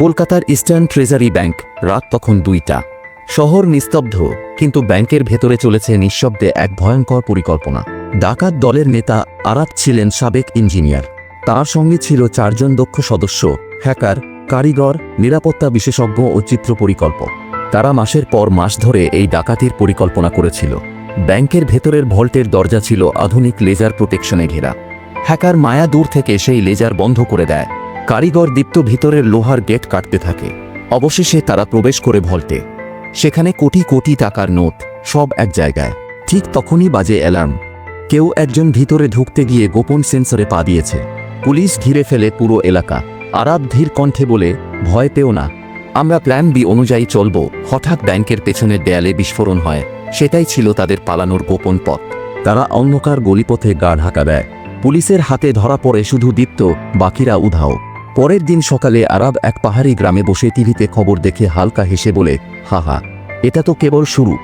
কলকাতার eastern treasury bank. রাত তখন 2টা। শহর নিস্তব্ধ, কিন্তু ব্যাংকের ভেতরে চলেছে নিঃশব্দে এক ভয়ঙ্কর পরিকল্পনা। ডাকাত দলের নেতা আরাব ছিলেন সাবেক ইঞ্জিনিয়ার। তার সঙ্গে ছিল 4 জন দক্ষ সদস্য, হ্যাকার, কারিগর, নিরাপত্তা বিশেষজ্ঞ ও চিত্র পরিকল্পক। তারা মাসের পর মাস ধরে এই ডাকাতির পরিকল্পনা করেছিল। ব্যাংকের ভেতরের ভল্টের দরজা ছিল আধুনিক লেজার প্রোটেকশনে ঘেরা। হ্যাকার মায়া দূর থেকে সেই লেজার বন্ধ করে দেয়। কারিগর দীপ্ত ভিতরের লোহার গেট কাটতে থাকে। অবশেষে তারা প্রবেশ করে ভল্টে। সেখানে কোটি কোটি টাকার নোট, সব এক জায়গায়। ঠিক তখনই বাজে অ্যালার্ম। কেউ একজন ভিতরে ঢুকতে গিয়ে গোপন সেন্সরে পা দিয়েছে। পুলিশ ঘিরে ফেলে পুরো এলাকা। আরাব ধীর কণ্ঠে বলে, ভয় পেও না, আমরা প্ল্যান বি অনুযায়ী চলব। হঠাৎ ব্যাংকের পেছনের দেয়ালে বিস্ফোরণ হয়। সেটাই ছিল তাদের পালানোর গোপন পথ। তারা অন্ধকার গলিপথে গা ঢাকা দেয়। পুলিশের হাতে ধরা পড়ে শুধু দীপ্ত, বাকিরা উধাও। পরের দিন সকালে আরাব এক পাহাড়ি গ্রামে বসে টিভিতে খবর দেখে হালকা হেসে বলে, হা হা, এটা তো কেবল শুরু।